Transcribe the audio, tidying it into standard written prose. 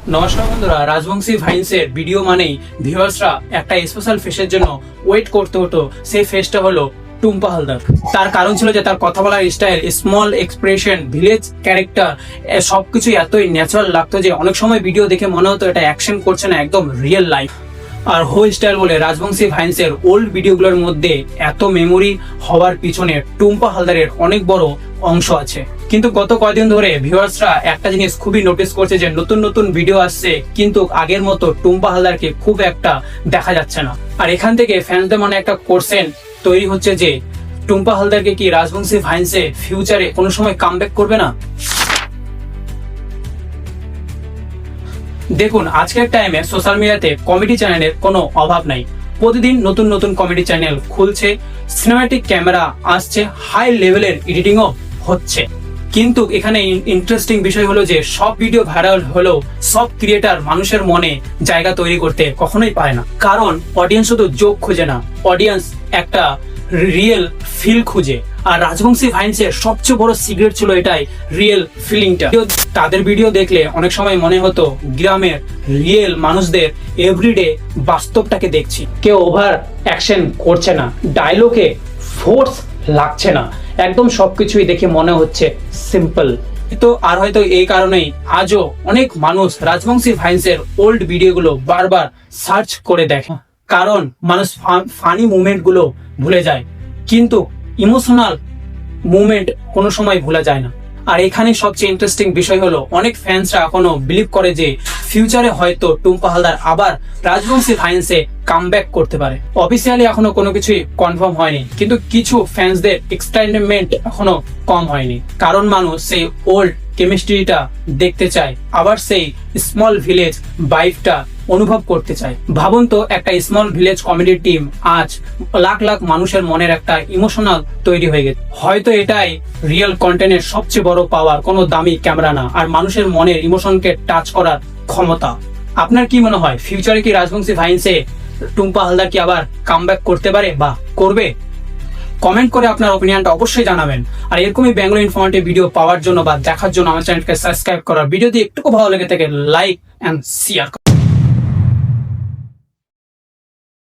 নমস্কার বন্ধুরা, রাজবংশী ভাইন্সের ভিডিও মানেই ভিউয়ার্সরা একটা স্পেশাল ফেসের জন্য ওয়েট করতে হতো। সেই ফেসটা হলো টুম্পা হালদার। তার কারণ ছিল যে তার কথা বলার style, small expression, village character সবকিছু এতই ন্যাচারাল লাগতো যে অনেক সময় ভিডিও দেখে মনে হতো এটা অ্যাকশন করছে না, একদম রিয়েল লাইফ। আর হোল স্টাইল বলে রাজবংশী ভাইন্সের ওল্ড ভিডিওগুলোর মধ্যে এত মেমোরি হওয়ার পিছনে টুম্পা হালদারের অনেক বড় অংশ আছে। কিন্তু গত কয়েকদিন ধরে ভিউয়ার্সরা একটা জিনিস খুবই নোটিস করছে যে নতুন নতুন ভিডিও আসছে, কিন্তু আগের মতো টুম্পা হালদারকে খুব একটা দেখা যাচ্ছে না। আর এখান থেকে ফ্যান্সদের মনে একটা কোশ্চেন তৈরি হচ্ছে যে টুম্পা হালদারকে কি রাজবংশী ভাইন্সে ফিউচারে কোনো সময় কামব্যাক করবে না? দেখুন, আজকের টাইমে সোশ্যাল মিডিয়াতে কমেডি চ্যানেলের কোনো অভাব নাই। প্রতিদিন নতুন নতুন কমেডি চ্যানেল খুলছে, সিনেম্যাটিক ক্যামেরা আসছে, হাই লেভেলের এডিটিংও হচ্ছে। কিন্তু এখানে ইন্টারেস্টিং বিষয় হলো যে সব ভিডিও ভাইরাল হলেও সব ক্রিয়েটার মানুষের মনে জায়গা তৈরি করতে কখনোই পারে না। কারণ অডিয়েন্স শুধু জোক খুঁজে না, অডিয়েন্স একটা রিয়েল ফিল খুঁজে। আর রাজবংশী ভাইন্সের সবচেয়ে বড় সিক্রেট ছিল এটাই, রিয়েল ফিলিংটা। তাদের ভিডিও দেখলে অনেক সময় মনে হতো গ্রামের রিয়েল মানুষদের এভরিডে বাস্তবটাকে দেখছি। কেউ ওভার অ্যাকশন করছে না, ডায়লগে ফোর্স লাগছে না, একদম সবকিছুই দেখে মনে হচ্ছে সিম্পল। তো আর হয়তো এই কারণেই আজও অনেক মানুষ রাজবংশী ভাইন্সের ওল্ড ভিডিওগুলো বারবার সার্চ করে দেখে। কারণ মানুষ ফানি মুভমেন্ট গুলো ভুলে যায়, কিন্তু ইমোশনাল মুভমেন্ট কোনো সময় ভুলা যায় না। আর এখানে সবচেয়ে ইন্টারেস্টিং বিষয় হলো অনেক ফ্যান্সরা এখনো বিলিভ করে যে ফিউচারে হয়তো টুম্পা হালদার আবার রাজবংশী ভাইন্সে কামব্যাক করতে পারে। অফিসিয়ালি এখনো কোনো কিছুই কনফার্ম হয়নি, কিন্তু কিছু ফ্যান্সদের এক্সাইটমেন্ট এখনো কম হয়নি। কারণ মানুষ সেই ওল্ড কেমিস্ট্রিটা দেখতে চায়, আবার সেই স্মল ভিলেজ ভাইবটা অনুভব করতে চায়। ভাবুন তো, একটা স্মল ভিলেজ কমেডি টিম আজ লাখ লাখ মানুষের মনের একটা ইমোশনাল তৈরি হয়ে গেছে। হয়তো এটাই রিয়েল কন্টেন্টের সবচেয়ে বড় পাওয়ার, কোনো দামি ক্যামেরা না, আর মানুষের মনের ইমোশনকে টাচ করার ক্ষমতা। আপনার কি মনে হয়, ফিউচারে কি রাজবংশী ভাইন্সে টুম্পা হালদার কি আবার কামব্যাক করতে পারে বা করবে? কমেন্ট করে আপনার ওপিনিয়নটা অবশ্যই জানাবেন। আর এরকমই বেঙ্গলি ইনফরমেটিভ ভিডিও পাওয়ার জন্য বা দেখার জন্য আমার চ্যানেলকে সাবস্ক্রাইব করার, ভিডিও দিয়ে একটু ভালো লেগে থাকে লাইক এন্ড শেয়ার।